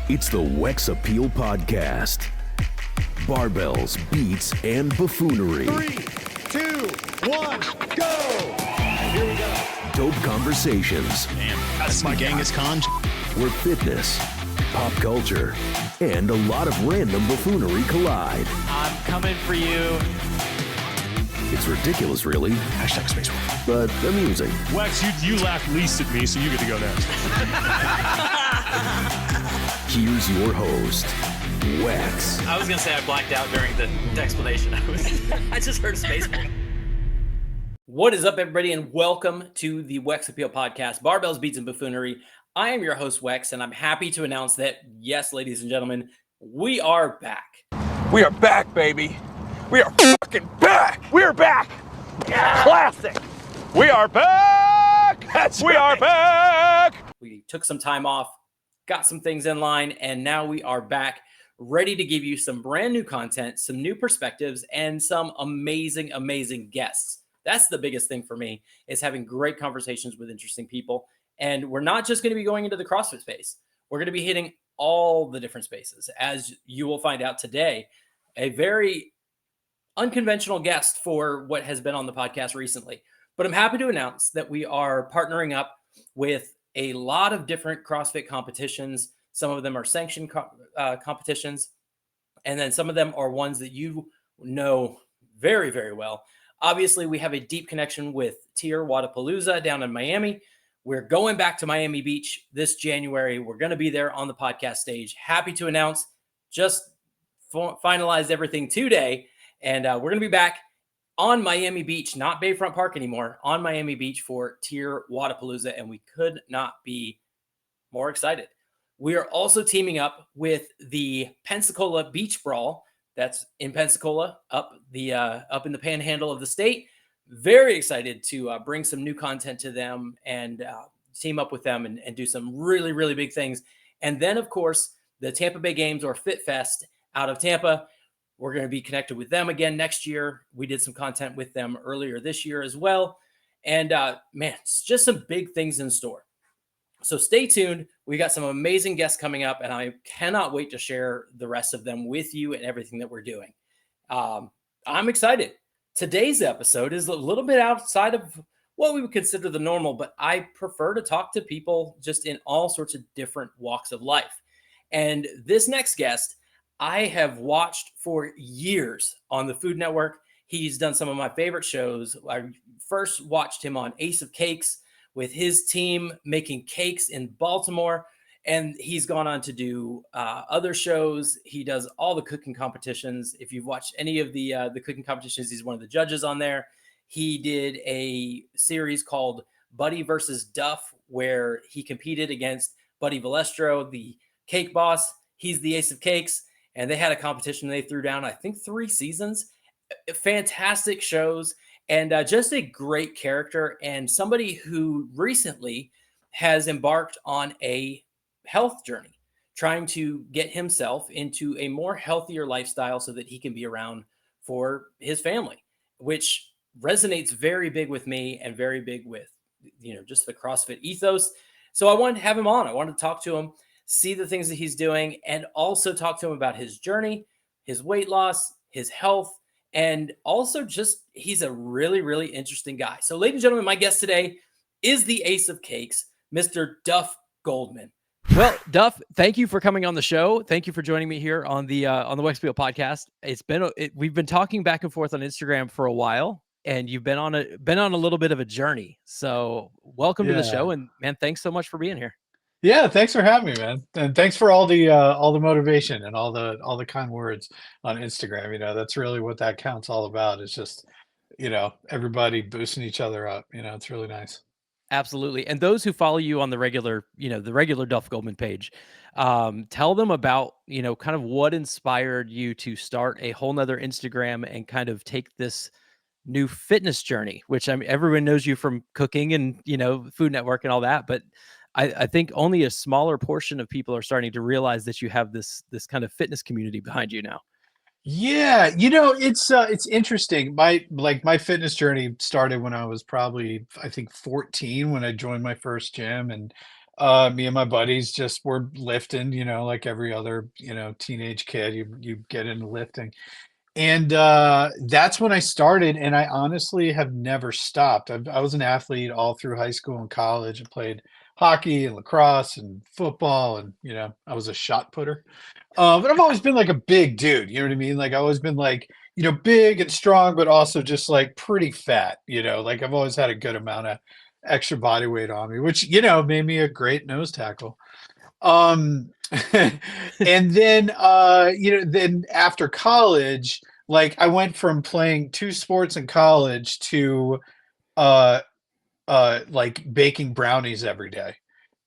It's the Wex Appeal Podcast. Barbells, beats, and buffoonery. 3, 2, 1, go! Here we go. Dope conversations. Damn, that's my Genghis Khan. Where fitness, pop culture, and a lot of random buffoonery collide. I'm coming for you. It's ridiculous, really. Hashtag space war. But amusing. Wex, you laughed least at me, so you get to go next. Here's your host, Wex. I was going to say I blacked out during the explanation. I just heard space war. What is up, everybody, and welcome to the Wex Appeal Podcast, Barbells, Beats, and Buffoonery. I am your host, Wex, and I'm happy to announce that, yes, ladies and gentlemen, we are back. We are back, baby. We are fucking back. We are back. Yeah. Classic. We are back. We are back. We took some time off, got some things in line, and now we are back, ready to give you some brand new content, some new perspectives, and some amazing, amazing guests. That's the biggest thing for me, is having great conversations with interesting people. And we're not just going to be going into the CrossFit space. We're going to be hitting all the different spaces, as you will find out today. A very unconventional guest for what has been on the podcast recently. But I'm happy to announce that we are partnering up with a lot of different CrossFit competitions. Some of them are sanctioned competitions, and then some of them are ones that you know very, very well. Obviously, we have a deep connection with Tier Wadapalooza down in Miami. We're going back to Miami Beach this January. We're going to be there on the podcast stage. Happy to announce, just finalized everything today. And we're going to be back on Miami Beach, not Bayfront Park anymore, on Miami Beach for Tier Wadapalooza. And we could not be more excited. We are also teaming up with the Pensacola Beach Brawl. That's in Pensacola, up in the panhandle of the state. Very excited to bring some new content to them and team up with them and do some really, really big things. And then, of course, the Tampa Bay Games, or Fit Fest, out of Tampa. We're going to be connected with them again next year. We did some content with them earlier this year as well. And man, it's just some big things in store. So stay tuned. We got some amazing guests coming up, and I cannot wait to share the rest of them with you and everything that we're doing. I'm excited. Today's episode is a little bit outside of what we would consider the normal, but I prefer to talk to people just in all sorts of different walks of life. And this next guest, I have watched for years on the Food Network. He's done some of my favorite shows. I first watched him on Ace of Cakes with his team making cakes in Baltimore. And he's gone on to do other shows. He does all the cooking competitions. If you've watched any of the cooking competitions, he's one of the judges on there. He did a series called Buddy versus Duff, where he competed against Buddy Valestro, the cake boss. He's the Ace of Cakes. And they had a competition they threw down, I think, 3 seasons. Fantastic shows, and just a great character, and somebody who recently has embarked on a health journey, trying to get himself into a more healthier lifestyle so that he can be around for his family, which resonates very big with me and very big with, just the CrossFit ethos. So I wanted to have him on. I wanted to talk to him, see the things that he's doing, and also talk to him about his journey, his weight loss, his health, and also just he's a really, really interesting guy. So, ladies and gentlemen, my guest today is the Ace of Cakes, Mr. Duff Goldman. Well, Duff, thank you for coming on the show. Thank you for joining me here on the Wex Appeal Podcast. We've been talking back and forth on Instagram for a while, and you've been on a little bit of a journey. So, welcome to the show, and man, thanks so much for being here. Yeah, thanks for having me, man, and thanks for all the motivation and all the kind words on Instagram. That's really what that count's all about. It's just, everybody boosting each other up. It's really nice. Absolutely. And those who follow you on the regular Duff Goldman page, tell them about kind of what inspired you to start a whole nother Instagram and kind of take this new fitness journey, which everyone knows you from cooking and Food Network and all that, but I think only a smaller portion of people are starting to realize that you have this kind of fitness community behind you now. Yeah, it's interesting. My fitness journey started when I was probably, I think, 14, when I joined my first gym, and Me and my buddies just were lifting, like every other, teenage kid, you get into lifting. And that's when I started, and I honestly have never stopped. I was an athlete all through high school and college. I played hockey and lacrosse and football, and I was a shot putter. But I've always been like a big dude. You know what I mean? Like I've always been like big and strong, but also just like pretty fat. Like I've always had a good amount of extra body weight on me, which made me a great nose tackle. Um, and then then after college, like I went from playing two sports in college to uh like baking brownies every day.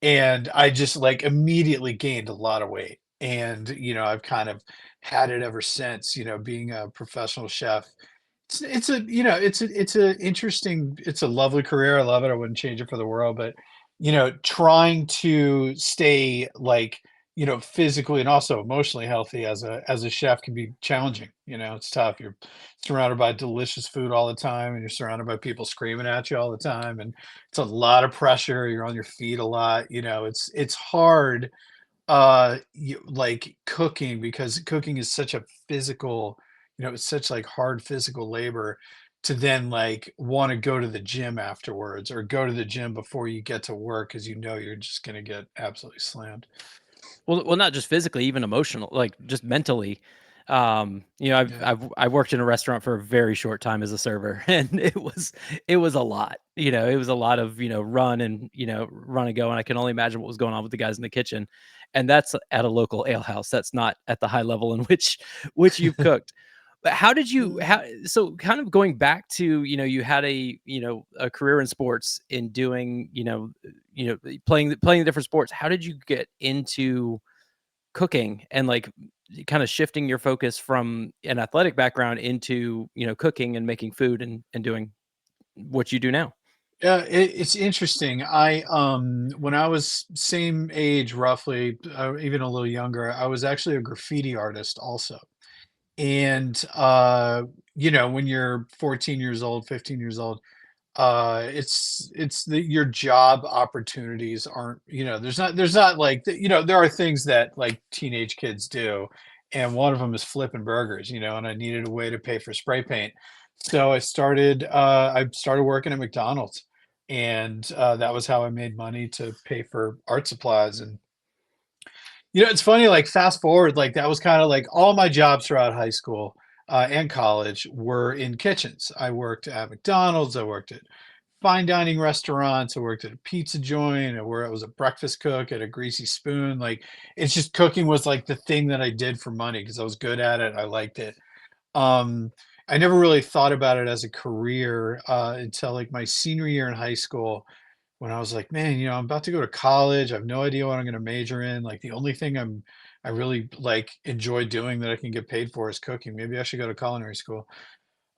And I just like immediately gained a lot of weight. And I've kind of had it ever since, being a professional chef. It's a it's a interesting, it's a lovely career. I love it. I wouldn't change it for the world, but trying to stay like physically and also emotionally healthy as a chef can be challenging. It's tough. You're surrounded by delicious food all the time, and you're surrounded by people screaming at you all the time, and it's a lot of pressure. You're on your feet a lot. It's hard, like cooking, because cooking is such a physical, it's such like hard physical labor, to then like want to go to the gym afterwards or go to the gym before you get to work, because you're just going to get absolutely slammed. Well, not just physically, even emotional, like just mentally. Yeah. I worked in a restaurant for a very short time as a server, and it was a lot. It was a lot of run and run and go, and I can only imagine what was going on with the guys in the kitchen, and that's at a local ale house. That's not at the high level in which you've cooked. But how did you so kind of going back to you had a career in sports in doing playing the different sports. How did you get into cooking and like kind of shifting your focus from an athletic background into cooking and making food and doing what you do now? Yeah, it's interesting. I when I was same age, roughly, even a little younger, I was actually a graffiti artist also. And when you're 14 years old, 15 years old, it's your job opportunities aren't, there's not like there are things that like teenage kids do, and one of them is flipping burgers, and I needed a way to pay for spray paint. So I started working at McDonald's, and that was how I made money to pay for art supplies. And it's funny, like fast forward, like that was kind of like all my jobs throughout high school and college were in kitchens. I worked at McDonald's, I worked at fine dining restaurants, I worked at a pizza joint, I was a breakfast cook at a Greasy Spoon. Like it's just cooking was like the thing that I did for money because I was good at it. I liked it. Um, I never really thought about it as a career until like my senior year in high school, when I was like, man, I'm about to go to college. I have no idea what I'm going to major in. Like the only thing I really like enjoy doing that I can get paid for is cooking. Maybe I should go to culinary school.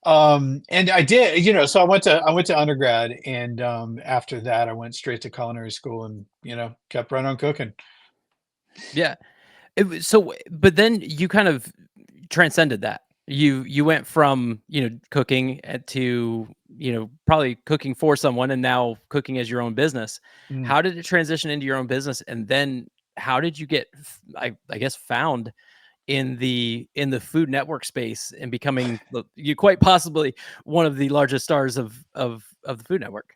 And I did, so I went to undergrad, and after that I went straight to culinary school, and kept right on cooking. Yeah. But then you kind of transcended that. You went from, cooking to, probably cooking for someone and now cooking as your own business. Mm. How did it transition into your own business? And then how did you get, I guess, found in the Food Network space and becoming you quite possibly one of the largest stars of the Food Network?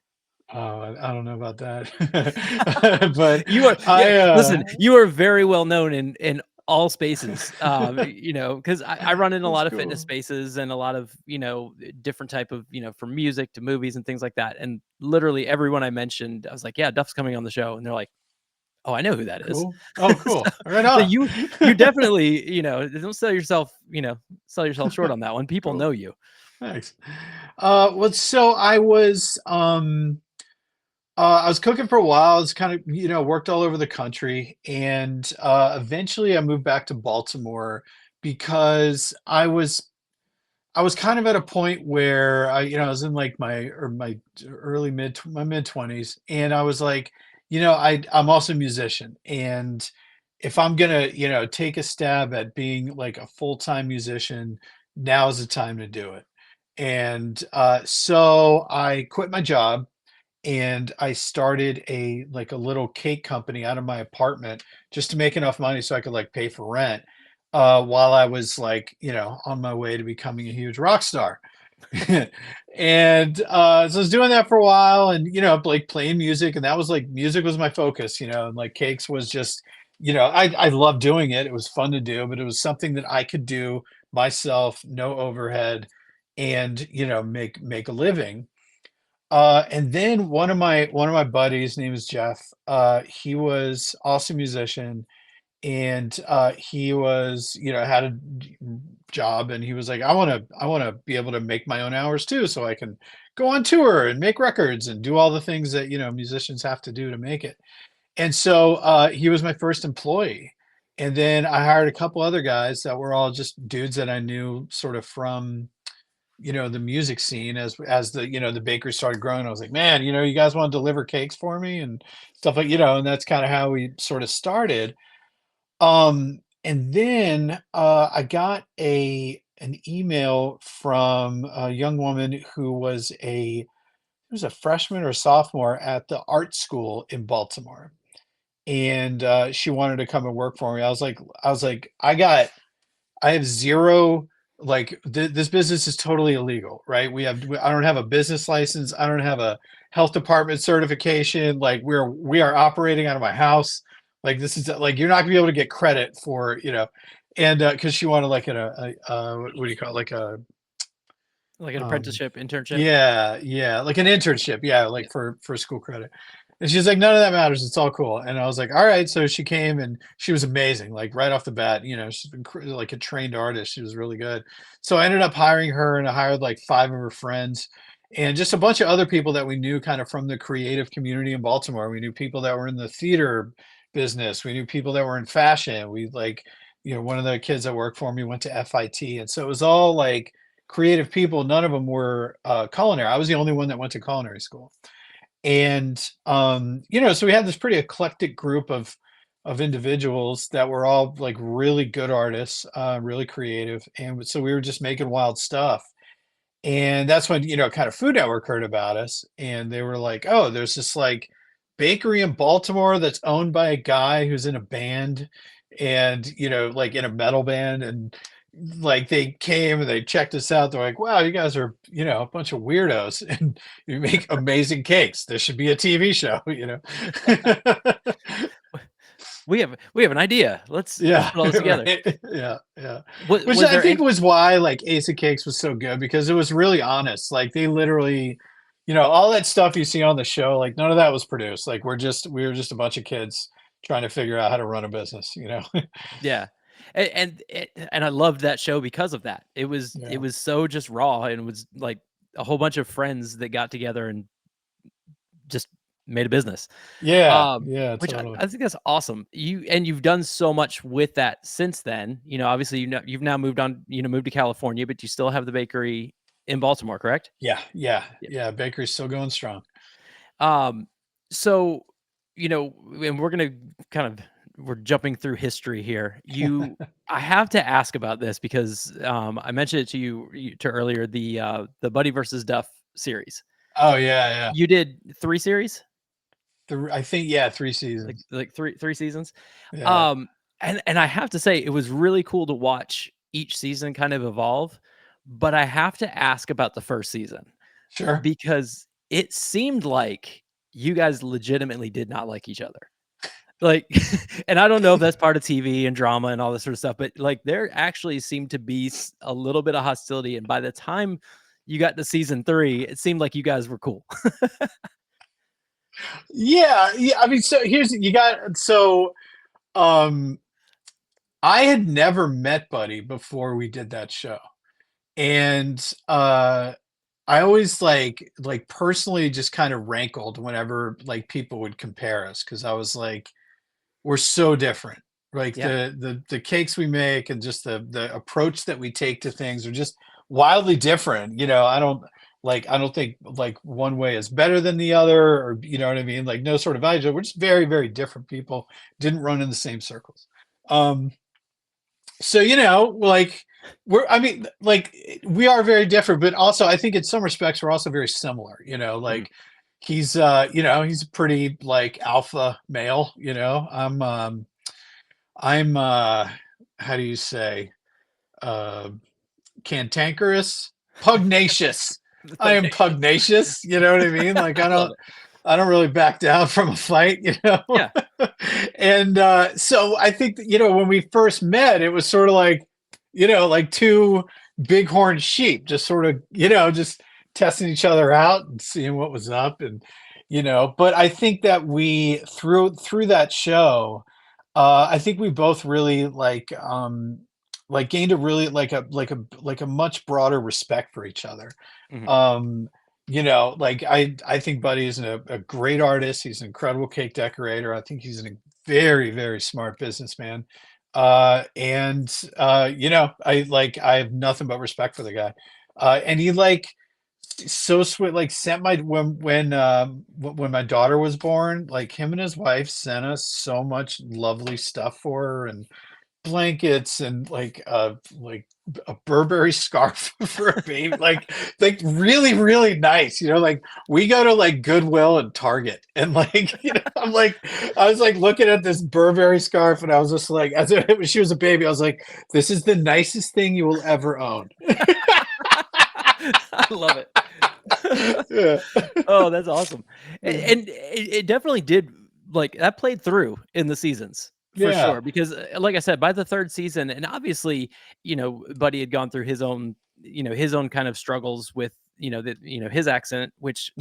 I don't know about that, but You are, I listen, you are very well known in all spaces, because I run in a that's lot of fitness cool. spaces and a lot of, different type of, from music to movies and things like that. And literally everyone I mentioned, I was like, yeah, Duff's coming on the show. And they're like, oh, I know who that is. Cool. Oh, so, cool. Right so on. you definitely, don't sell yourself short on that one. People Cool. know you. Thanks. Well, so I was cooking for a while. I was kind of, worked all over the country, and eventually I moved back to Baltimore because I was kind of at a point where I was in like my early my mid 20s, and I was like, I'm also a musician, and if I'm gonna, take a stab at being like a full-time musician, now is the time to do it. And so I quit my job, and I started a little cake company out of my apartment just to make enough money so I could like pay for rent while I was like, on my way to becoming a huge rock star. And so I was doing that for a while, and like playing music, and that was like music was my focus, and like cakes was just, I loved doing it. It was fun to do, but it was something that I could do myself, no overhead, and make a living. And then one of my buddies, name is Jeff. He was also a musician, and he was had a job, and he was like, I want to be able to make my own hours too, so I can go on tour and make records and do all the things that musicians have to do to make it. And so he was my first employee, and then I hired a couple other guys that were all just dudes that I knew sort of from the music scene. As the bakery started growing, I was like, man, you guys want to deliver cakes for me and stuff, like, and that's kind of how we sort of started. And then I got an email from a young woman who was a freshman or a sophomore at the art school in Baltimore, and she wanted to come and work for me. I was like, I have zero, like this business is totally illegal, right? I don't have a business license. I don't have a health department certification. Like we are operating out of my house. Like this is like, you're not gonna be able to get credit for, and cause she wanted like what do you call it? Like an apprenticeship, internship. Yeah. Like an internship. Yeah. Like for school credit. And she's like, none of that matters. It's all cool. And I was like, all right. So she came, and she was amazing. Like right off the bat, she's been like a trained artist. She was really good. So I ended up hiring her, and I hired like 5 of her friends and just a bunch of other people that we knew kind of from the creative community in Baltimore. We knew people that were in the theater business. We knew people that were in fashion. We like, one of the kids that worked for me went to FIT. And so it was all like creative people. None of them were culinary. I was the only one that went to culinary school. And so we had this pretty eclectic group of individuals that were all like really good artists, really creative, and so we were just making wild stuff. And that's when kind of Food Network heard about us, and they were like, oh, there's this like bakery in Baltimore that's owned by a guy who's in a band, and like in a metal band. And like they came and they checked us out. They're like, wow, you guys are a bunch of weirdos, and you make amazing cakes. There should be a TV show. We have an idea. Let's put it all together. Right. Yeah. Which I think was why like Ace of Cakes was so good, because it was really honest. Like they literally, all that stuff you see on the show, like none of that was produced. Like we were just a bunch of kids trying to figure out how to run a business. Yeah. And I loved that show because of that. It was so just raw, and it was like a whole bunch of friends that got together and just made a business. Yeah. Which Totally. I think that's awesome. You've done so much with that since then. Obviously you've now moved on, moved to California, but you still have the bakery in Baltimore, correct? Yeah. Bakery's still going strong. So, and we're jumping through history here. I have to ask about this because I mentioned it to you earlier, the Buddy versus Duff series. Oh yeah. You did 3 series? I think 3 seasons. Like three seasons. Yeah. And I have to say it was really cool to watch each season kind of evolve, but I have to ask about the first season. Sure. Because it seemed like you guys legitimately did not like each other. Like, and I don't know if that's part of TV and drama and all this sort of stuff, but like there actually seemed to be a little bit of hostility. And by the time you got to season 3, it seemed like you guys were cool. Yeah. I mean, so I had never met Buddy before we did that show. And I always like personally just kind of rankled whenever like people would compare us, because I was like, we're so different. Like the cakes we make and just the approach that we take to things are just wildly different. I don't think like one way is better than the other, or what I mean? Like no sort of value. We're just very, very different people. Didn't run in the same circles. So like we are very different, but also I think in some respects we're also very similar. Like he's he's a pretty like alpha male. I'm how do you say cantankerous, pugnacious. I am pugnacious. You know what I mean? Like I don't really back down from a fight, Yeah. And so I think that, when we first met, it was sort of like, like two bighorn sheep, just sort of, just testing each other out and seeing what was up. And, but I think that we through that show, I think we both really gained a really like a much broader respect for each other. Mhm. I think Buddy is a great artist. He's an incredible cake decorator. I think he's a very, very smart businessman. I have nothing but respect for the guy. And he so sweet, sent when my daughter was born, him and his wife sent us so much lovely stuff for her, and blankets, and a Burberry scarf for a baby, really, really nice. We go to Goodwill and Target, and I was looking at this Burberry scarf, and I was just she was a baby, I was like, this is the nicest thing you will ever own. I love it. Yeah. Oh, that's awesome. And it definitely did, that played through in the seasons. For sure, because like I said, by the third season, and obviously, Buddy had gone through his own kind of struggles with, his accent, which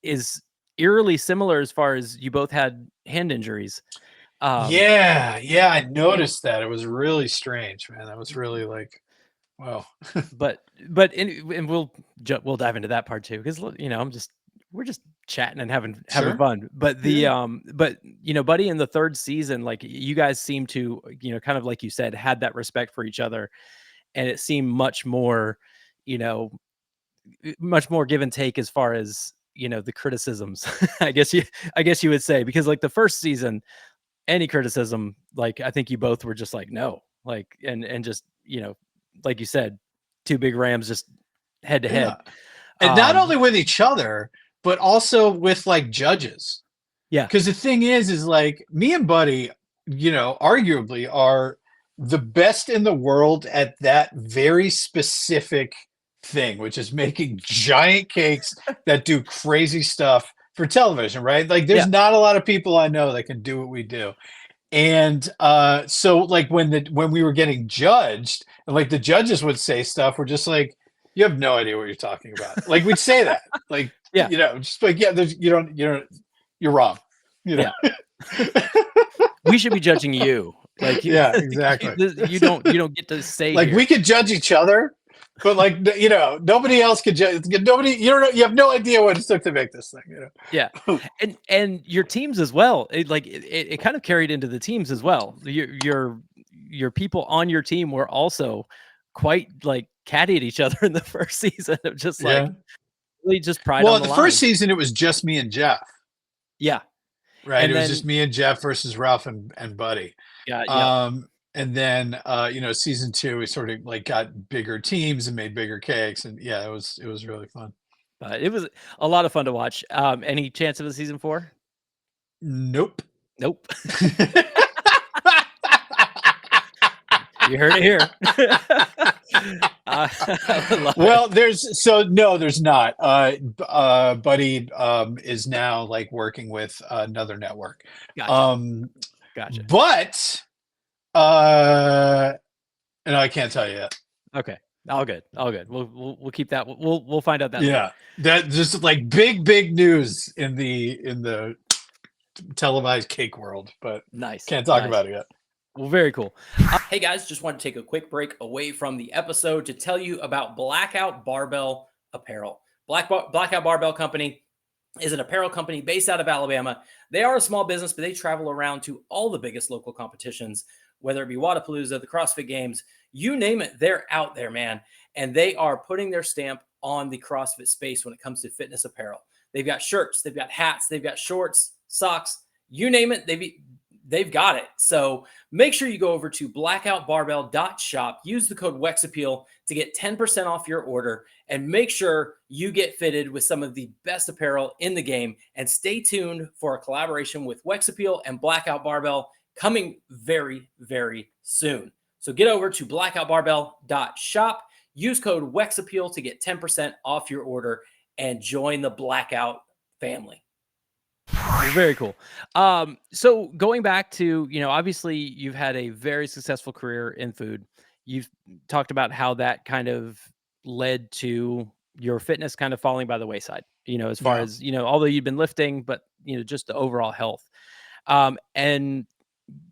is eerily similar as far as you both had hand injuries. I noticed that. It was really strange, man. That was really wow. but we'll dive into that part too, because we're just chatting and having Sure. fun. But Buddy, in the third season, you guys seem to, kind of like you said, had that respect for each other, and it seemed much more give and take as far as the criticisms. I guess you would say, because the first season, any criticism, I think you both were just no, and just like you said, two big Rams just head to head, and not only with each other, but also with judges. Yeah. Because the thing is me and Buddy, arguably are the best in the world at that very specific thing, which is making giant cakes that do crazy stuff for television, right? There's not a lot of people I know that can do what we do. And so when we were getting judged, and the judges would say stuff, we're just you have no idea what you're talking about. We'd say that, just you're wrong. Yeah. We should be judging you. Exactly. You don't get to say here. We could judge each other, but nobody else could judge. Nobody, you have no idea what it took to make this thing. Yeah, and your teams as well. It kind of carried into the teams as well. Your people on your team were also quite catty at each other in the first season of just really just pride. Well, on the first season it was just me and Jeff. Yeah. Right. And it was just me and Jeff versus Ralph and Buddy. Yeah. And then season 2 we sort of got bigger teams and made bigger cakes, and it was really fun. It was a lot of fun to watch. Any chance of a season 4? Nope. You heard it here. Well, there's not. Buddy is now working with another network. Gotcha. But and I can't tell you yet. Okay. All good. We'll keep that. We'll find out that. Yeah. That just big news in the televised cake world, but nice. Can't talk about it yet. Well, very cool. Hey guys, just want to take a quick break away from the episode to tell you about Blackout Barbell Apparel. Blackout Barbell Company is an apparel company based out of Alabama. They are a small business, but they travel around to all the biggest local competitions, whether it be Wadapalooza, the CrossFit Games, you name it, they're out there, man. And they are putting their stamp on the CrossFit space when it comes to fitness apparel. They've got shirts, they've got hats, they've got shorts, socks, you name it. they've got it. So make sure you go over to blackoutbarbell.shop, use the code WEXAPPEAL to get 10% off your order, and make sure you get fitted with some of the best apparel in the game. And stay tuned for a collaboration with WEXAPPEAL and Blackout Barbell coming very, very soon. So get over to blackoutbarbell.shop, use code WEXAPPEAL to get 10% off your order, and join the Blackout family. Very cool. So going back to, obviously you've had a very successful career in food. You've talked about how that kind of led to your fitness kind of falling by the wayside, as far as, although you've been lifting, but, just the overall health. And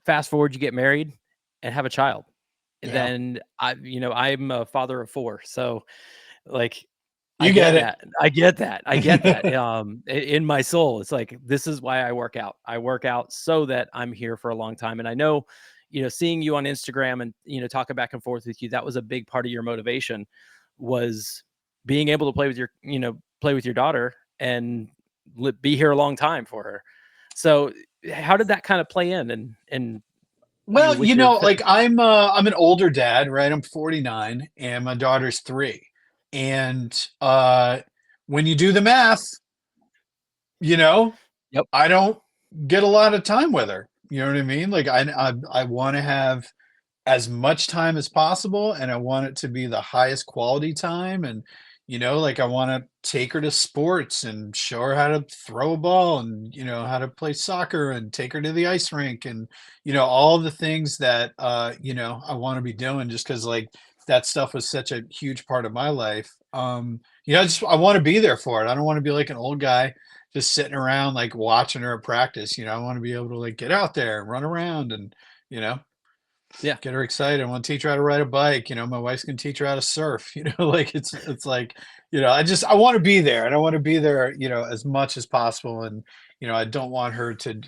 fast forward, you get married and have a child. Yeah. Then I'm a father of 4. So like, You get it. I get that. In my soul, it's like, this is why I work out. I work out so that I'm here for a long time. And I know, seeing you on Instagram and, talking back and forth with you, that was a big part of your motivation, was being able to play with your daughter and be here a long time for her. So how did that kind of play in? And Well, like I'm an older dad, right? I'm 49 and my daughter's 3. And when you do the math, Yep. I don't get a lot of time with her. You know what I mean? Like I want to have as much time as possible, and I want it to be the highest quality time. And like I want to take her to sports and show her how to throw a ball and how to play soccer and take her to the ice rink and all the things that I want to be doing, just because like that stuff was such a huge part of my life. I want to be there for it. I don't want to be like an old guy just sitting around like watching her at practice. I want to be able to like get out there and run around and Yeah. get her excited. I want to teach her how to ride a bike. My wife's gonna teach her how to surf. Like it's like I want to be there, and I want to be there as much as possible. And I don't want her to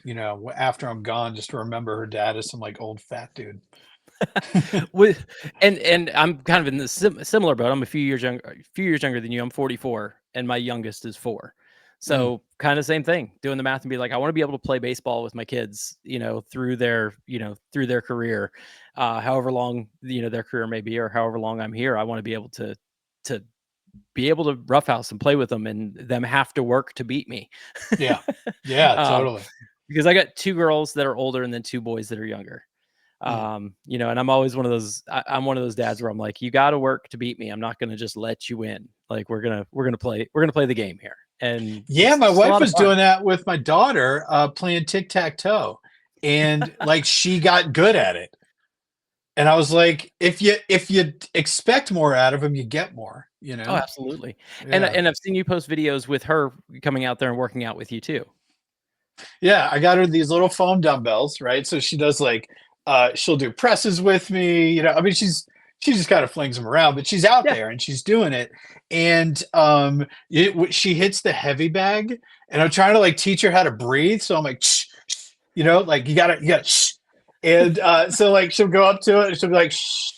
after I'm gone just to remember her dad as some like old fat dude. And I'm kind of in the similar boat. I'm a few years younger than you. I'm 44 and my youngest is 4. So kind of same thing, doing the math and be like, I want to be able to play baseball with my kids, through their career, however long, their career may be, or however long I'm here. I want to be able to be able to roughhouse and play with them, and them have to work to beat me. Yeah. Totally. Because I got 2 girls that are older and then 2 boys that are younger. And I'm always one of those, I'm one of those dads where I'm like, you got to work to beat me. I'm not going to just let you win. Like we're going to play the game here. And yeah, my wife was doing that with my daughter, playing tic-tac-toe, and like she got good at it. And I was like, if you expect more out of him, you get more, Oh, absolutely. Yeah. And I've seen you post videos with her coming out there and working out with you too. Yeah, I got her these little foam dumbbells, right? So she does like she'll do presses with me, I mean she just kind of flings them around, but she's out there and she's doing it. And she hits the heavy bag, and I'm trying to like teach her how to breathe. So I'm like, shh, shh, like you gotta shh. And so like she'll go up to it and she'll be like, shh.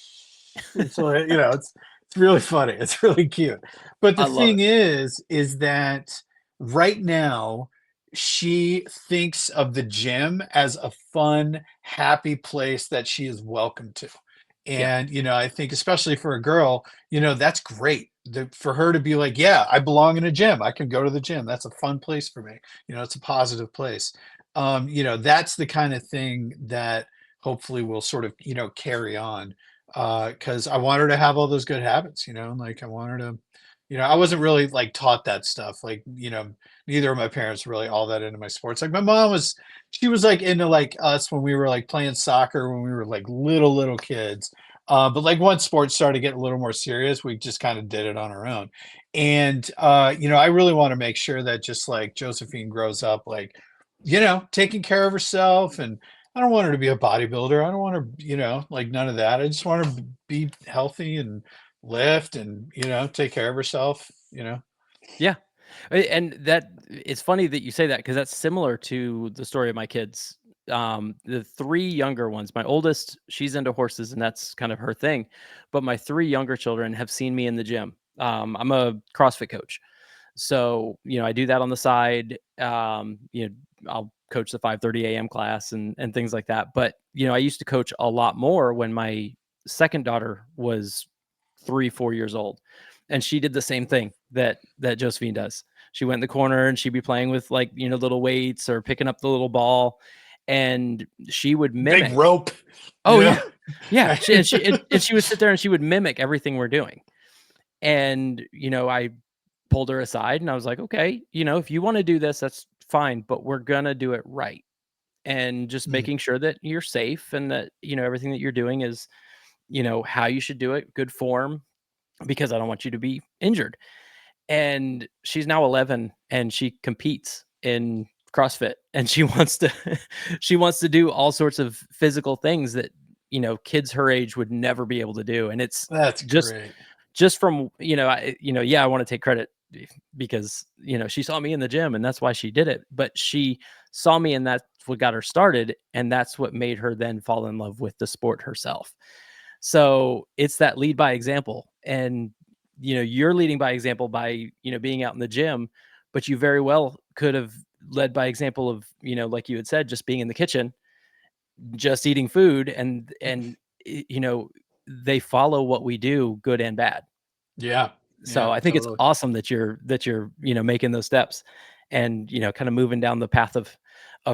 And so it's really funny. It's really cute. But the thing is that right now she thinks of the gym as a fun, happy place that she is welcome to. And, I think especially for a girl, that's great for her to be like, yeah, I belong in a gym. I can go to the gym. That's a fun place for me. It's a positive place. That's the kind of thing that hopefully will sort of, carry on. Cause I want her to have all those good habits, like I want her to, I wasn't really like taught that stuff. Like, neither of my parents were really all that into my sports. Like my mom she was like into like us when we were like playing soccer when we were like little kids. But like once sports started getting a little more serious, we just kind of did it on our own. And I really want to make sure that just like Josephine grows up, like, taking care of herself. And I don't want her to be a bodybuilder. I don't want her, like none of that. I just want her to be healthy and lift and, take care of herself, Yeah. And that it's funny that you say that, because that's similar to the story of my kids. The 3 younger ones, my oldest, she's into horses and that's kind of her thing. But my 3 younger children have seen me in the gym. I'm a CrossFit coach. So, I do that on the side. I'll coach the 5:30 a.m. class and things like that. But, I used to coach a lot more when my second daughter was 3-4 years old. And she did the same thing that Josephine does. She went in the corner and she'd be playing with little weights or picking up the little ball, and she would mimic. Big rope. Oh yeah. Yeah. She would sit there and she would mimic everything we're doing. And, I pulled her aside and I was like, okay, if you want to do this, that's fine, but we're going to do it right. And just making sure that you're safe and that, everything that you're doing is, how you should do it, good form, because I don't want you to be injured. And she's now 11 and she competes in CrossFit, and she wants to do all sorts of physical things that, kids her age would never be able to do. And That's great. Just from, I want to take credit because, she saw me in the gym and that's why she did it, but she saw me and that's what got her started. And that's what made her then fall in love with the sport herself. So it's that lead by example. And, you're leading by example by, being out in the gym, but you very well could have led by example of, like you had said, just being in the kitchen, just eating food, and they follow what we do, good and bad. Yeah. So I think totally. it's awesome that you're making those steps and, kind of moving down the path of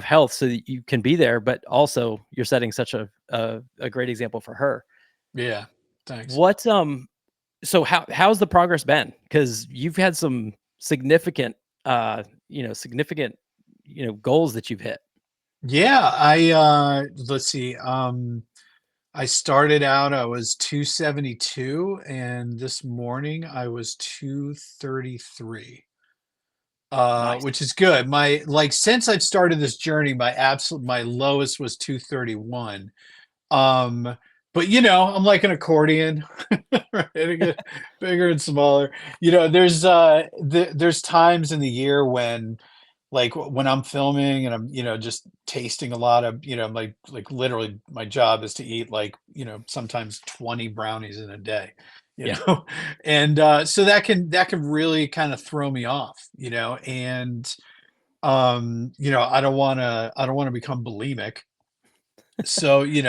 health so that you can be there, but also you're setting such a great example for her. Yeah. Thanks. What, so how's the progress been? Because you've had some significant, goals that you've hit. Yeah. Let's see. I started out, I was 272, and this morning I was 233. Nice. Which is good. Since I've started this journey, my lowest was 231. But I'm like an accordion, right? I get bigger and smaller. There's times in the year when, like when I'm filming and I'm, just tasting a lot of, like literally my job is to eat sometimes 20 brownies in a day, and so that can really kind of throw me off, and I don't want to become bulimic. So, you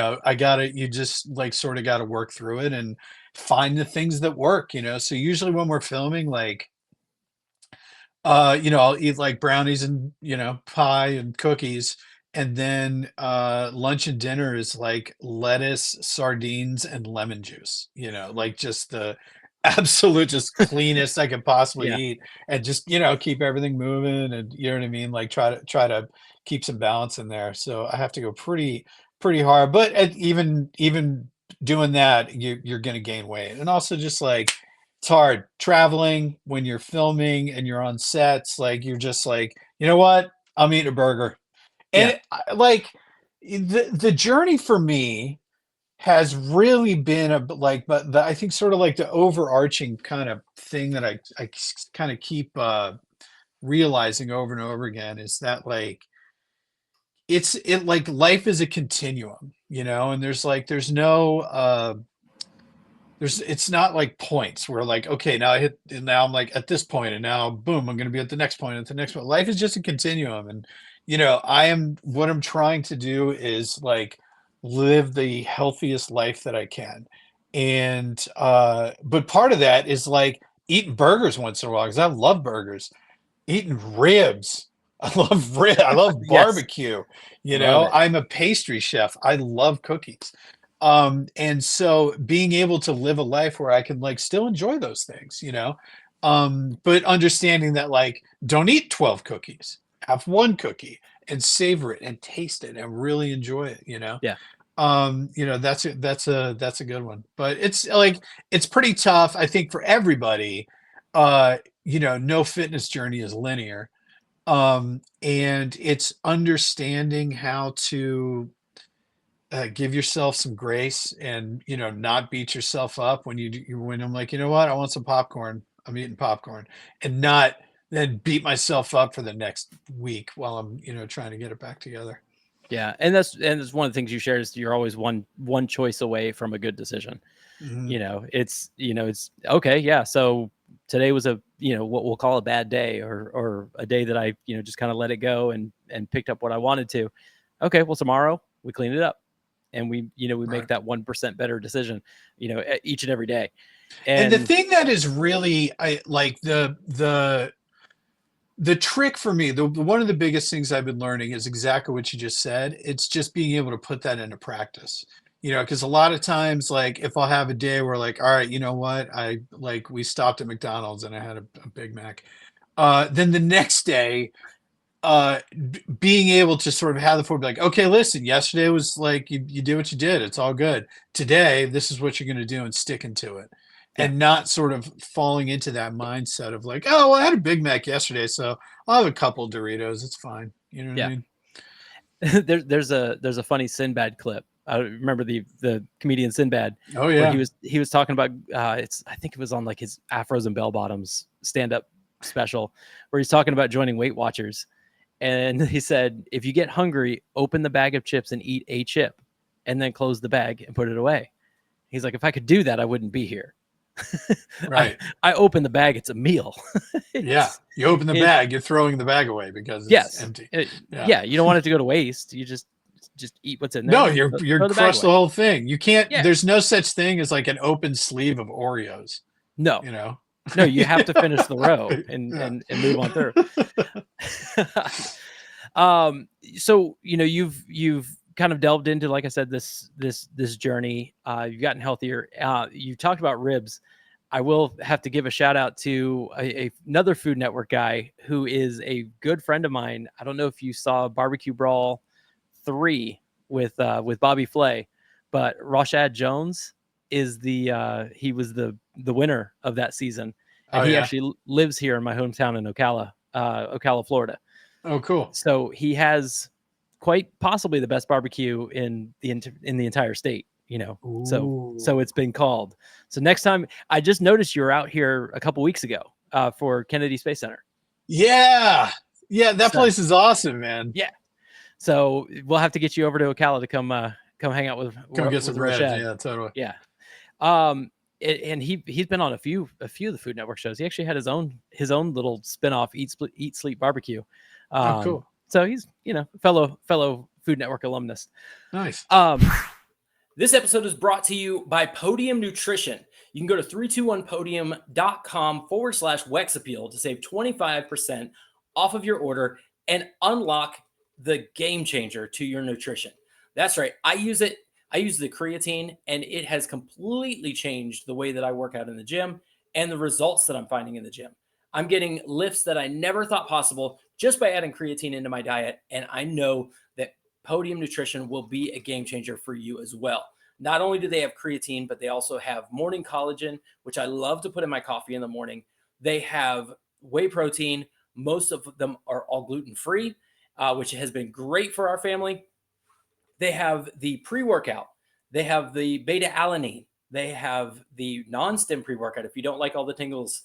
just sort of got to work through it and find the things that work, so usually when we're filming, I'll eat brownies and, pie and cookies. And then lunch and dinner is lettuce, sardines, and lemon juice, just the absolute, just cleanest I could possibly eat. And just, keep everything moving, and you know what I mean? Try to keep some balance in there. So I have to go pretty hard, but even doing that, you're going to gain weight. And also just it's hard traveling when you're filming and you're on sets. You're just you know what? I'm eating a burger. And the journey for me has really been I think sort of the overarching kind of thing that I kind of keep realizing over and over again is that life is a continuum, and there's no it's not points where okay, now I'm at this point, and now boom, I'm going to be at the next point, at the next point. Life is just a continuum. And what I'm trying to do is live the healthiest life that I can. And but part of that is eating burgers once in a while, because I love burgers. Eating ribs, I love barbecue. I'm a pastry chef. I love cookies. And so being able to live a life where I can still enjoy those things, but understanding that don't eat 12 cookies, have one cookie and savor it and taste it and really enjoy it, Yeah. That's a good one. But it's pretty tough, I think, for everybody. No fitness journey is linear. And it's understanding how to give yourself some grace and, not beat yourself up when when I'm you know what, I want some popcorn, I'm eating popcorn, and not then beat myself up for the next week while I'm, trying to get it back together. Yeah. And that's one of the things you shared is you're always one choice away from a good decision. Mhm. It's okay. Yeah. So today was a, what we'll call a bad day, or a day that I, just kind of let it go and picked up what I wanted to. Okay, well, tomorrow we clean it up, and we make that 1% better decision, each and every day. And the thing that is really, I like the trick for me, one of the biggest things I've been learning is exactly what you just said. It's just being able to put that into practice, because a lot of times, like, if I'll have a day where, like, all right, you know what, we stopped at McDonald's and I had a Big Mac. Then the next day, being able to sort of have the form, be like, okay, listen, yesterday was like, you did what you did. It's all good. Today, this is what you're going to do, and sticking to it. And not sort of falling into that mindset of like, oh, well, I had a Big Mac yesterday, so I'll have a couple Doritos. It's fine. You know what I mean? There's a funny Sinbad clip. I remember the comedian Sinbad. Oh yeah. Where he was talking about I think it was on like his Afros and Bell Bottoms stand-up special, where he's talking about joining Weight Watchers. And he said, if you get hungry, open the bag of chips and eat a chip, and then close the bag and put it away. He's like, if I could do that, I wouldn't be here. Right. I open the bag, it's a meal. Yeah. You open the bag, you're throwing the bag away because it's empty. Yeah. You don't want it to go to waste. You just eat what's in there. No, you're crush the whole thing. You can't, there's no such thing as like an open sleeve of Oreos. No. No, you have to finish the row and move on through. So, you've kind of delved into, like I said, this journey. You've gotten healthier. You talked about ribs. I will have to give a shout out to another Food Network guy who is a good friend of mine. I don't know if you saw Barbecue Brawl 3 with Bobby Flay, but Rashad Jones is he was the winner of that season. And he actually lives here in my hometown in Ocala, Florida. Oh, cool. So he has quite possibly the best barbecue in the entire state, so it's been called. So next time, I just noticed you were out here a couple weeks ago for Kennedy Space Center. Yeah. That place is awesome, man. Yeah. So we'll have to get you over to Ocala to come hang out with, get some bread. Rashad. Yeah, totally. Yeah. And he's been on a few of the Food Network shows. He actually had his own little spinoff, Eat Sleep Barbecue. Cool. So he's, fellow Food Network alumnus. Nice. This episode is brought to you by Podium Nutrition. You can go to 321podium.com/Wex Appeal to save 25% off of your order and unlock the game changer to your nutrition. That's right. I use it. I use the creatine, and it has completely changed the way that I work out in the gym and the results that I'm finding in the gym. I'm getting lifts that I never thought possible just by adding creatine into my diet. And I know that Podium Nutrition will be a game changer for you as well. Not only do they have creatine, but they also have morning collagen, which I love to put in my coffee in the morning. They have whey protein. Most of them are all gluten-free, which has been great for our family. They have the pre-workout. They have the beta-alanine. They have the non-stim pre-workout. If you don't like all the tingles,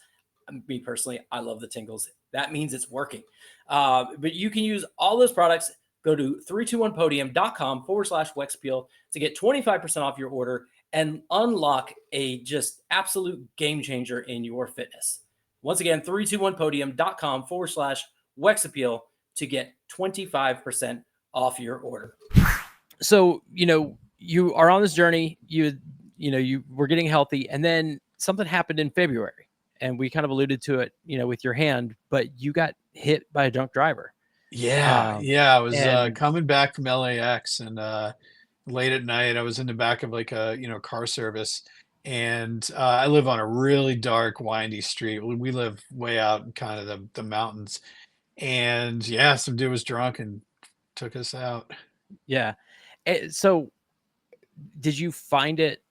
me personally, I love the tingles. That means it's working. But you can use all those products. Go to 321podium.com/Wex Appeal to get 25% off your order and unlock a just absolute game changer in your fitness. Once again, 321podium.com/Wex Appeal to get 25% off your order. So, you are on this journey, you were getting healthy, and then something happened in February, and we kind of alluded to it, with your hand, but you got hit by a drunk driver. Yeah. I was coming back from LAX, and late at night, I was in the back of like a, car service, and I live on a really dark, windy street. We live way out in kind of the mountains, and some dude was drunk and took us out. Yeah. So did you find it,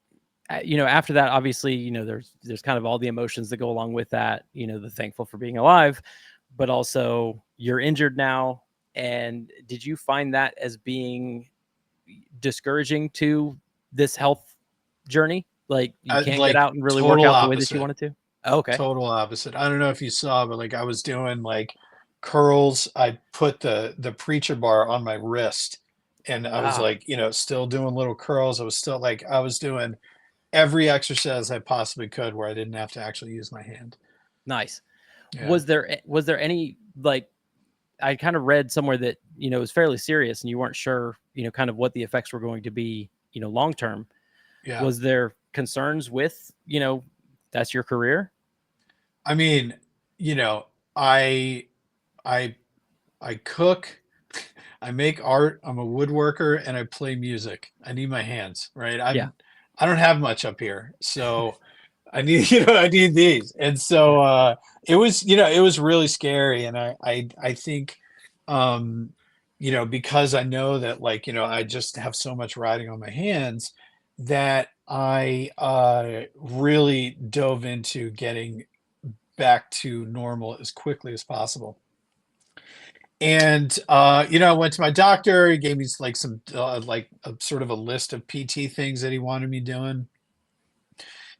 after that, obviously, there's kind of all the emotions that go along with that, the thankful for being alive, but also you're injured now. And did you find that as being discouraging to this health journey? Like you can't get out and really work out the way that you wanted to? Oh, okay. Total opposite. I don't know if you saw, but like I was doing like curls. I put the preacher bar on my wrist, and I was like, still doing little curls. I was doing every exercise I possibly could where I didn't have to actually use my hand. Nice. Yeah. Was there any, like, I kind of read somewhere that, it was fairly serious and you weren't sure, kind of what the effects were going to be, long term. Yeah. Was there concerns with, that's your career? I mean, I cook, I make art, I'm a woodworker, and I play music. I need my hands, right? I don't have much up here. So I need, I need these. And so it was really scary. And I think, because I know that, like, I just have so much riding on my hands, that I really dove into getting back to normal as quickly as possible. And I went to my doctor. He gave me like some like a sort of a list of PT things that he wanted me doing.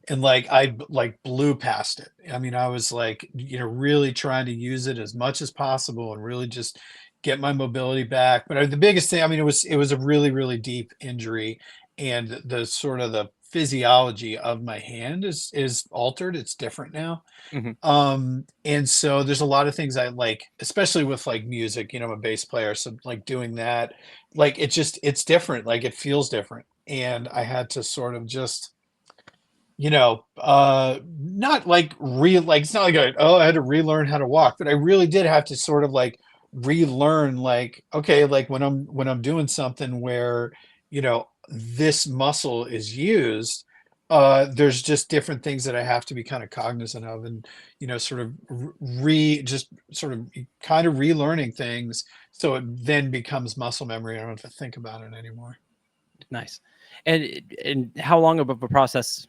And like I like blew past it. I mean, I was like, really trying to use it as much as possible and really just get my mobility back. But the biggest thing, I mean, it was a really, really deep injury, and the sort of the physiology of my hand is altered. It's different now. And so there's a lot of things I like, especially with like music. I'm a bass player, so like doing that, like it's different. Like it feels different, and I had to sort of just not like it's not like I had to relearn how to walk, but I really did have to sort of like relearn, like, okay, like when I'm doing something where, this muscle is used, there's just different things that I have to be kind of cognizant of, and, sort of kind of relearning things. So it then becomes muscle memory. I don't have to think about it anymore. Nice. And how long of a process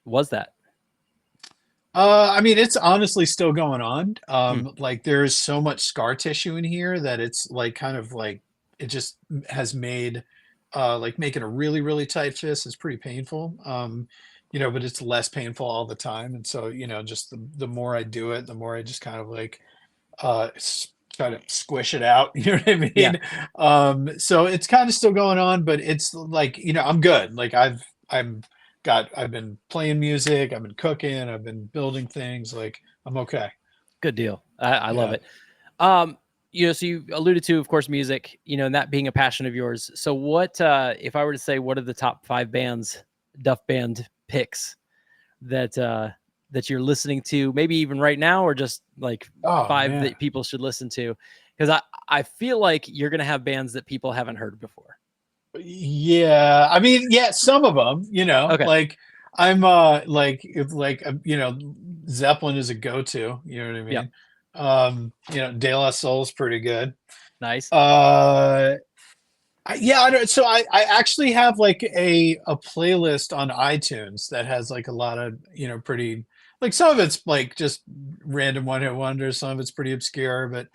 was that? I mean, it's honestly still going on. Like there's so much scar tissue in here that it's like kind of like it just has made like making a really, really tight fist is pretty painful. But it's less painful all the time. And so, just the more I do it, the more I just kind of like try to squish it out. You know what I mean? Yeah. So it's kind of still going on, but it's like, I'm good. Like I've been playing music, I've been cooking, I've been building things, like I'm okay. Good deal. I love it. So you alluded to, of course, music, and that being a passion of yours. So what, if I were to say, what are the top 5 bands, Duff Band picks that you're listening to, maybe even right now, or just like 5 that people should listen to? Because I feel like you're going to have bands that people haven't heard before. Yeah, I mean, some of them, Okay. like I'm Zeppelin is a go-to, you know what I mean? Yep. De La Soul's pretty good. Nice. I actually have like a playlist on iTunes that has like a lot of, pretty, like some of it's like just random one-hit wonders, some of it's pretty obscure, but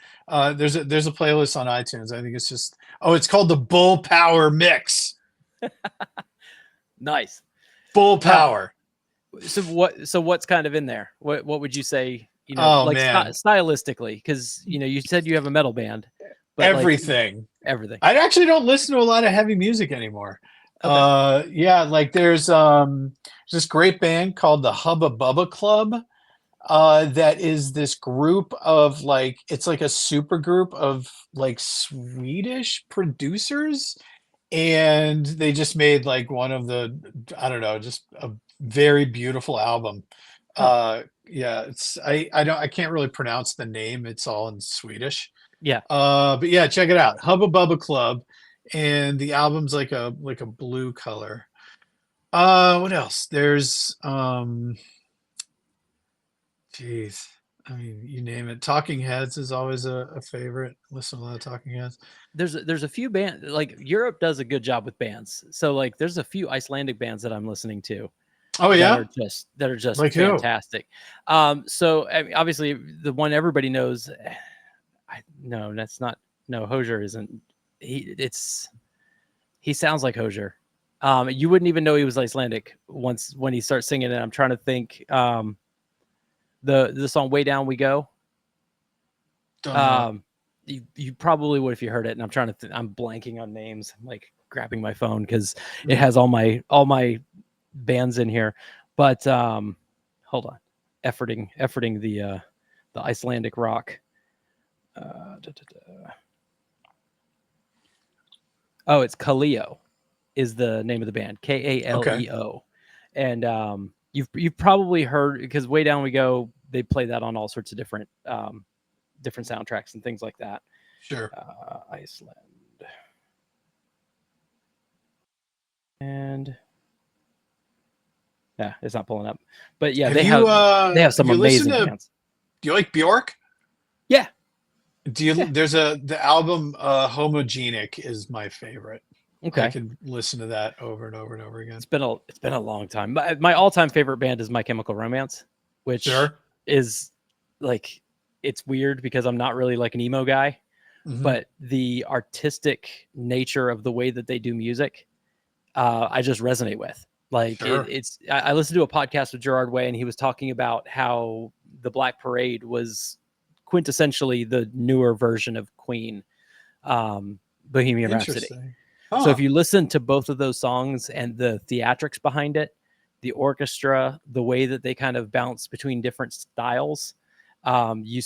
there's a playlist on iTunes. I think it's just, it's called the Bull Power Mix. Nice. Full power. So what's kind of in there? What would you say, stylistically? Because you said you have a metal band. But everything. Everything. I actually don't listen to a lot of heavy music anymore. Okay. Like there's this great band called the Hubba Bubba Club. That is this group of like, it's like a super group of like Swedish producers, and they just made like one of the, I don't know, just a very beautiful album. It's I can't really pronounce the name. It's all in Swedish. Yeah. But yeah, check it out. Hubba Bubba Club, and the album's like a blue color. What else? There's geez, I mean, you name it. Talking Heads is always a favorite. Listen to a lot of Talking Heads. There's a few bands, like Europe does a good job with bands. So like there's a few Icelandic bands that I'm listening to. Oh yeah, that are just like fantastic. So I mean, obviously the one everybody knows. No, that's not. No, Hozier isn't. He sounds like Hozier. You wouldn't even know he was Icelandic when he starts singing it. I'm trying to think. The song "Way Down We Go." You probably would if you heard it. And I'm trying to. I'm blanking on names. I'm like grabbing my phone because it has all my bands in here. But hold on, efforting the the Icelandic rock. Oh, it's Kaleo is the name of the band. Kaleo. And you've probably heard, because Way Down We Go, they play that on all sorts of different soundtracks and things like that. Sure. Iceland. And yeah, it's not pulling up. But yeah, they have some amazing bands. Do you like Bjork? Yeah. There's the album Homogenic is my favorite. Okay. I can listen to that over and over and over again. It's been a long time. My all-time favorite band is My Chemical Romance, which is like, it's weird because I'm not really like an emo guy, but the artistic nature of the way that they do music, I just resonate with. Like I listened to a podcast with Gerard Way, and he was talking about how the Black Parade was quintessentially the newer version of Queen, Bohemian Rhapsody. Huh. So if you listen to both of those songs and the theatrics behind it, the orchestra, the way that they kind of bounce between different styles, you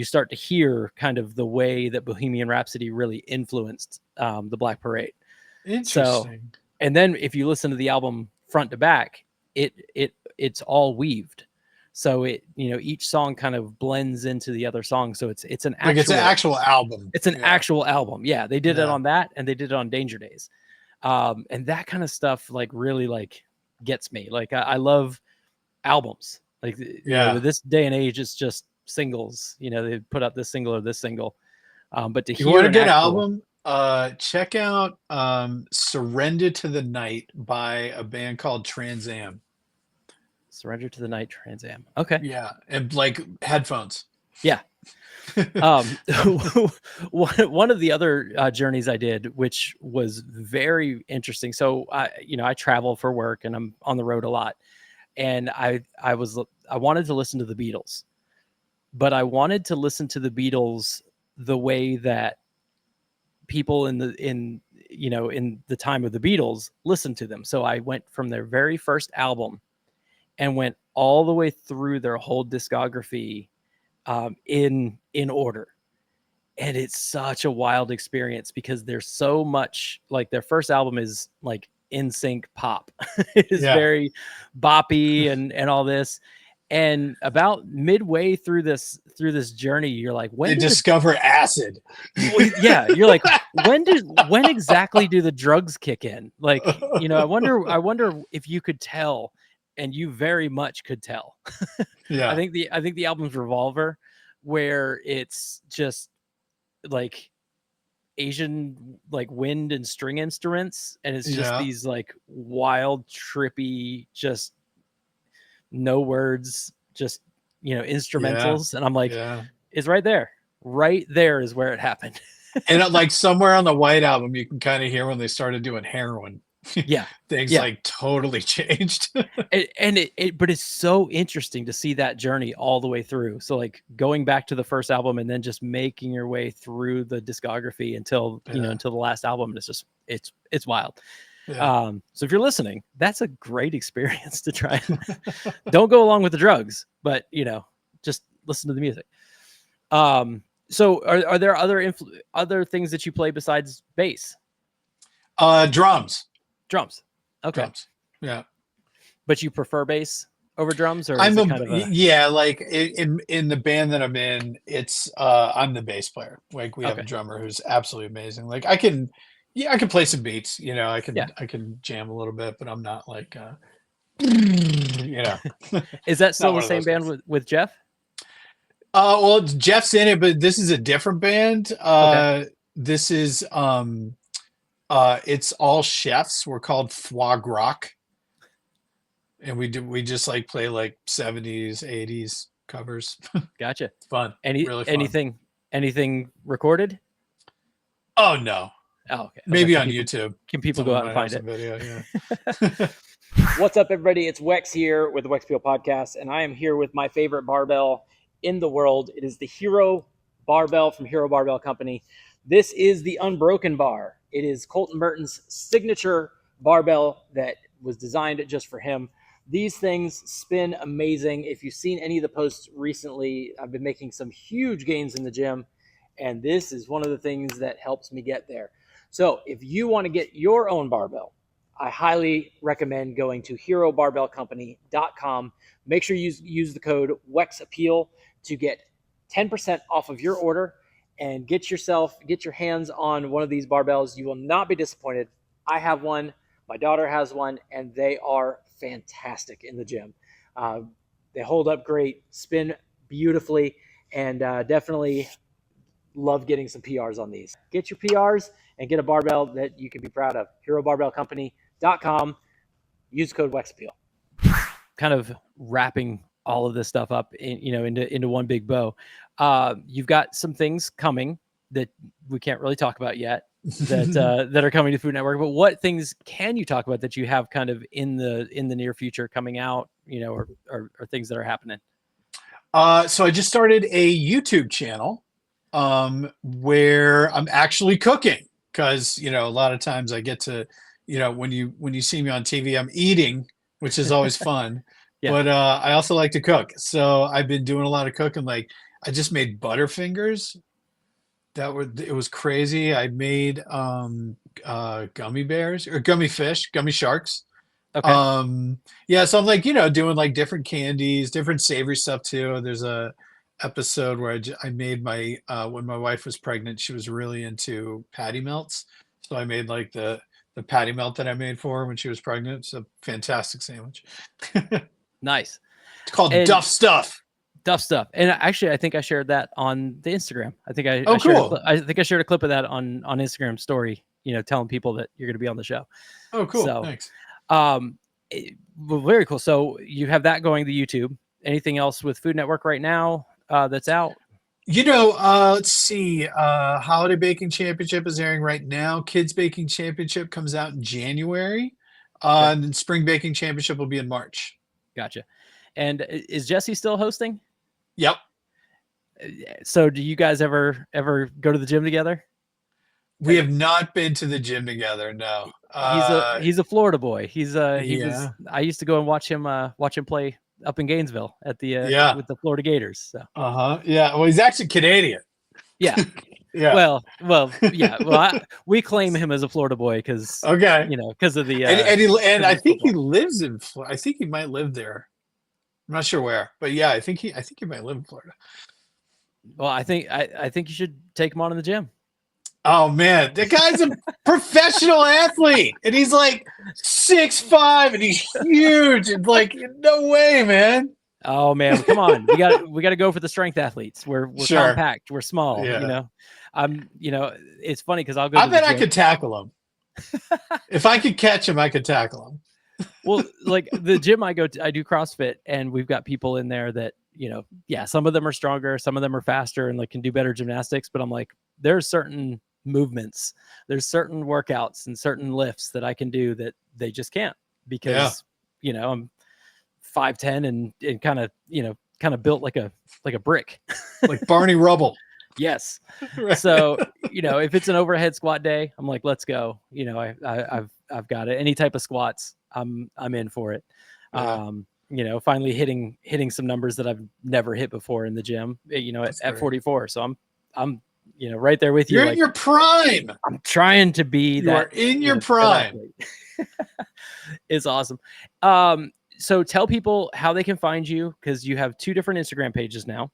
start to hear kind of the way that Bohemian Rhapsody really influenced the Black Parade. Interesting. So, and then if you listen to the album front to back, it's all weaved. So each song kind of blends into the other song. So it's an actual album. It's an actual album. Yeah. They did it on that, and they did it on Danger Days. And that kind of stuff like really like gets me. Like I love albums. Like with this day and age, it's just singles. They put out this single or this single. But to hear you want a good album, check out Surrender to the Night by a band called Trans Am. Surrender to the Night, Trans Am. Okay. Yeah, and like headphones. Yeah. One of the other journeys I did, which was very interesting. So I travel for work and I'm on the road a lot, and I wanted to listen to the Beatles, but I wanted to listen to the Beatles the way that people in the time of the Beatles listened to them. So I went from their very first album and went all the way through their whole discography in order. And it's such a wild experience because there's so much, like their first album is like NSYNC pop. It is very boppy and all this. And about midway through this journey, you're like, when they discover acid. Yeah, you're like, when exactly do the drugs kick in? Like, I wonder if you could tell. And you very much could tell. Yeah. I think the album's Revolver, where it's just like Asian like wind and string instruments, and it's just these like wild, trippy, just no words, just instrumentals. And I'm like, it's right there. Right there is where it happened. And like somewhere on the White Album, you can kind of hear when they started doing heroin. Yeah. Things like totally changed. But it's so interesting to see that journey all the way through. So like going back to the first album and then just making your way through the discography until the last album. And it's just it's wild. Yeah. So if you're listening, that's a great experience to try. Don't go along with the drugs, but just listen to the music. So are there other things that you play besides bass? Drums. Okay. Drums. Yeah. But you prefer bass over drums, or like in the band that I'm in, it's I'm the bass player. Like we have a drummer who's absolutely amazing. Like I can play some beats, I can jam a little bit, but I'm not like Is that still the same band with Jeff? Well, Jeff's in it, but this is a different band. This is it's all chefs. We're called Foie Gras, and we just like play like 70s, 80s covers. Gotcha. It's fun. Really fun. Anything recorded? Oh no. Oh, okay. Maybe on YouTube. Can people go out and find it? Video, yeah. What's up, everybody? It's Wex here with the Wex Peel Podcast, and I am here with my favorite barbell in the world. It is the Hero Barbell from Hero Barbell Company. This is the Unbroken Bar. It is Colton Burton's signature barbell that was designed just for him. These things spin amazing. If you've seen any of the posts recently, I've been making some huge gains in the gym, and this is one of the things that helps me get there. So if you want to get your own barbell, I highly recommend going to herobarbellcompany.com. Make sure you use the code WEXAPPEAL to get 10% off of your order and get your hands on one of these barbells. You will not be disappointed. I have one. My daughter has one, and they are fantastic in the gym. They hold up great, spin beautifully, and definitely love getting some PRs on these. Get your PRs and get a barbell that you can be proud of. herobarbellcompany.com. Use code WEXAPPEAL. Kind of wrapping all of this stuff up into one big bow. You've got some things coming that we can't really talk about yet that are coming to Food Network, but what things can you talk about that you have kind of in the near future coming out, or things that are happening? So I just started a YouTube channel where I'm actually cooking, because a lot of times I get to, when you see me on TV, I'm eating, which is always fun. Yeah. But I also like to cook. So I've been doing a lot of cooking. Like I just made Butterfingers. It was crazy. I made gummy bears or gummy fish, gummy sharks. Okay. Yeah, so I'm like, doing like different candies, different savory stuff too. There's a episode where I made my when my wife was pregnant, she was really into patty melts. So I made like the patty melt that I made for her when she was pregnant. It's a fantastic sandwich. Nice. It's called Duff Stuff. Duff Stuff. And actually, I think I shared that on the Instagram. I think cool. I think I shared a clip of that on Instagram story, telling people that you're going to be on the show. Oh, cool. So, thanks. Well, very cool. So you have that going to YouTube. Anything else with Food Network right now that's out? Let's see. Holiday Baking Championship is airing right now. Kids Baking Championship comes out in January. And then Spring Baking Championship will be in March. Gotcha. And is Jesse still hosting? Yep. So do you guys ever go to the gym together? We have not been to the gym together. No. He's a Florida boy. I used to go and watch him play up in Gainesville at the with the Florida Gators. So. Yeah. Well, he's actually Canadian. Yeah. Yeah. Well, yeah. Well, we claim him as a Florida boy because because of the and I think he lives in Florida. I think he might live there. I'm not sure where, but yeah, I think he might live in Florida. Well, I think you should take him on in the gym. Oh man, the guy's a professional athlete, and he's like 6'5", and he's huge. And like, no way, man. Oh man, come on. We got to go for the strength athletes. We're sure. compact. We're small. Yeah. It's funny because I'll go. I bet I could tackle him. If I could catch him, I could tackle him. Well, like the gym I go to, I do CrossFit, and we've got people in there that, some of them are stronger, some of them are faster and like can do better gymnastics. But I'm like, there's certain movements, there's certain workouts and certain lifts that I can do that they just can't because, I'm 5'10" and kind of built like a brick, like Barney Rubble. Yes. Right. So, if it's an overhead squat day, I'm like, let's go. I've got it. Any type of squats, I'm in for it. Yeah. Finally hitting some numbers that I've never hit before in the gym, at 44. So I'm right there with you. You're in your prime. I'm trying to be you are in your prime. It's awesome. So tell people how they can find you, because you have 2 different Instagram pages now.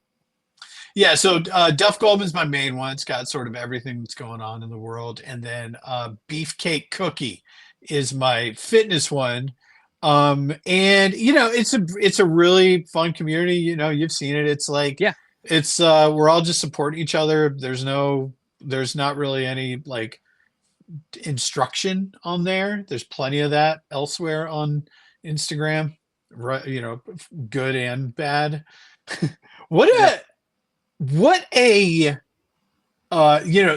Yeah, so Duff Goldman's my main one. It's got sort of everything that's going on in the world. And then Beefcake Cookie is my fitness one. And it's a really fun community. You've seen it. It's like, it's we're all just supporting each other. There's not really any like instruction on there. There's plenty of that elsewhere on Instagram, right? Good and bad.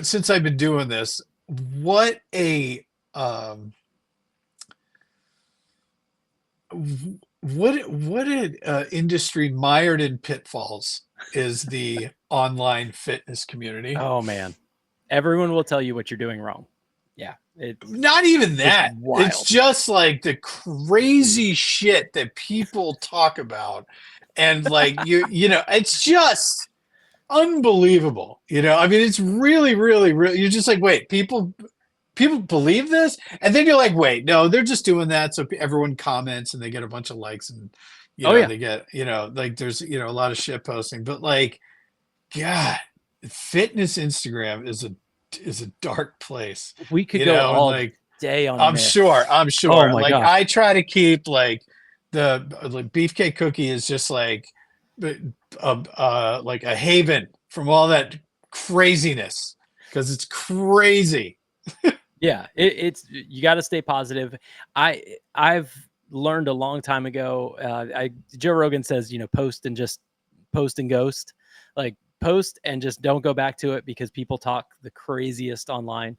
Since I've been doing this, what industry mired in pitfalls is the online fitness community. Oh man, everyone will tell you what you're doing wrong. Yeah. Not even that. wild. It's just like the crazy shit that people talk about. And like, you know, it's just unbelievable. You know, I mean, it's really, really, really, you're just like, wait, people believe this? And then you're like, wait, no, they're just doing that so everyone comments and they get a bunch of likes and, you know, they get, you know, like there's, you know, a lot of shit posting. But like, God, fitness Instagram is a dark place. We could You go know, all like, day on I'm this. sure. Oh my Like gosh. I try to keep like the beefcake cookie is just like a haven from all that craziness because it's crazy. Yeah, it's you got to stay positive. I've learned a long time ago. Joe Rogan says, you know, post and ghost, like post and just don't go back to it because people talk the craziest online.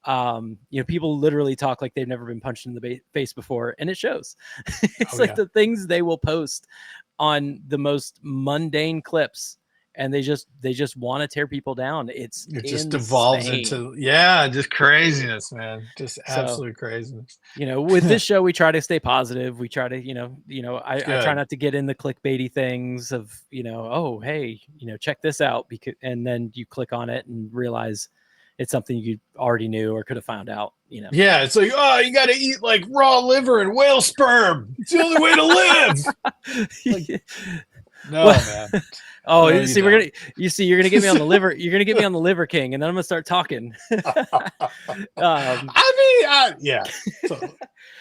You know, people literally talk like they've never been punched in the face before, and it shows. It's the things they will post on the most mundane clips, and they just want to tear people down. It just devolves into just craziness, man. Just absolute craziness. You know, with this show, we try to stay positive. We try to, I try not to get in the clickbaity things of, you know, oh, hey, you know, check this out, and then you click on it and realize it's something you already knew or could have found out, you know. Yeah, it's like, oh, you got to eat like raw liver and whale sperm. It's the only way to live. Like, no, man. Oh, no, see, you're gonna get me on the liver. You're gonna get me on the Liver King, and then I'm gonna start talking. Yeah.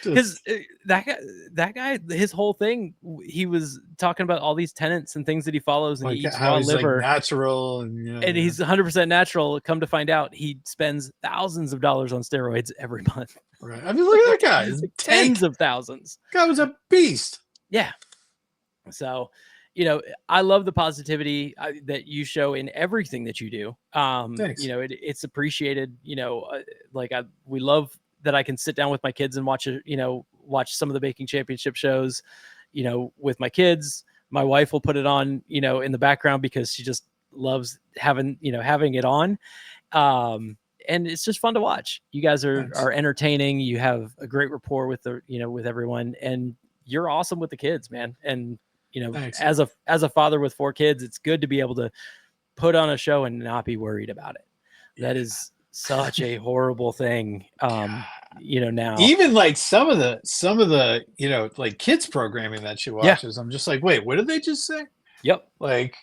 Because that guy, his whole thing, he was talking about all these tenets and things that he follows, and like he eats how raw he's liver, like natural, and he's 100% natural. Come to find out, he spends thousands of dollars on steroids every month. Right. I mean, look at that guy. He's Tens of thousands. Guy was a beast. Yeah. So, you know, I love the positivity that you show in everything that you do. Thanks. You know, it's appreciated. You know, we love that I can sit down with my kids and watch some of the baking championship shows, you know, with my kids. My wife will put it on, you know, in the background because she just loves having it on. And it's just fun to watch. You guys are entertaining. You have a great rapport with with everyone, and you're awesome with the kids, man. And you know, Thanks. as a father with 4 kids, it's good to be able to put on a show and not be worried about it. That is such a horrible thing. You know, now even like some of the you know, like kids programming that she watches, I'm just like, wait, what did they just say? Yep. Like,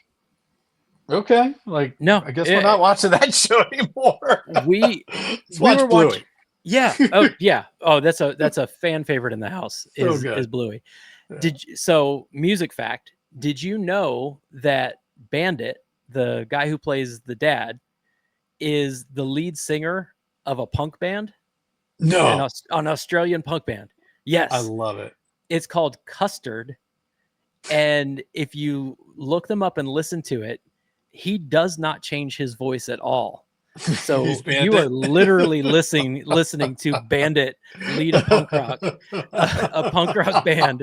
okay, like, no, I guess we're not watching that show anymore. we were Bluey. Yeah. Oh yeah. Oh, that's a fan favorite in the house is Bluey. Yeah. So music fact, did you know that Bandit, the guy who plays the dad, is the lead singer of a punk band? No. An Australian punk band. Yes. I love it. It's called Custard. And if you look them up and listen to it, he does not change his voice at all. So you are literally listening to Bandit lead a punk rock band.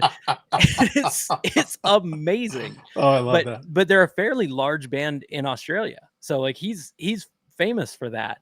It's amazing. Oh, I love that. But they're a fairly large band in Australia. So like he's famous for that.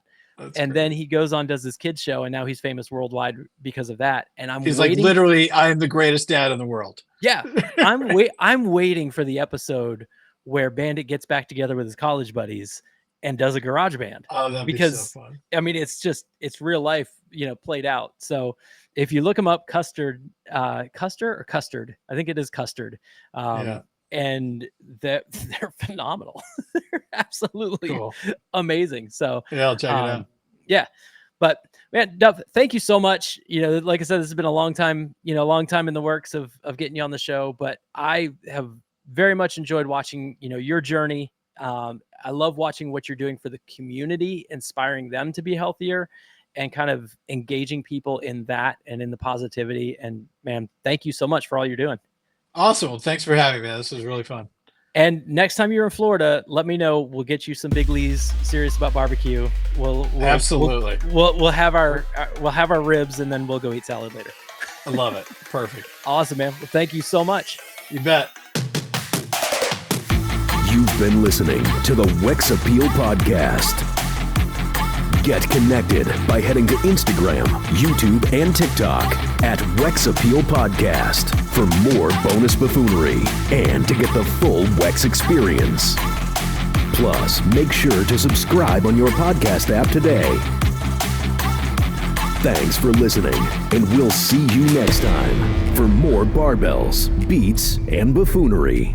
And then he goes on, does this kids show, and now he's famous worldwide because of that. And he's like, literally, I am the greatest dad in the world. Yeah. I'm waiting for the episode where Bandit gets back together with his college buddies and does a garage band. Oh, that'd be so fun. I mean, it's real life, you know, played out. So if you look them up, Custard, I think it is Custard. And they're phenomenal. They're absolutely amazing. So yeah, I'll check it out. Yeah. But man, Duff, thank you so much. You know, like I said, this has been a long time in the works of getting you on the show, but I have very much enjoyed watching, you know, your journey. I love watching what you're doing for the community, inspiring them to be healthier and kind of engaging people in that and in the positivity. And man, thank you so much for all you're doing. Awesome. Well, thanks for having me, man. This was really fun. And next time you're in Florida, let me know. We'll get you some Big Lee's Serious About Barbecue. We'll absolutely. We'll have our ribs, and then we'll go eat salad later. I love it. Perfect. Awesome, man. Well, thank you so much. You bet. You've been listening to the Wex Appeal Podcast. Get connected by heading to Instagram, YouTube, and TikTok at Wex Appeal Podcast for more bonus buffoonery and to get the full Wex experience. Plus, make sure to subscribe on your podcast app today. Thanks for listening, and we'll see you next time for more barbells, beats, and buffoonery.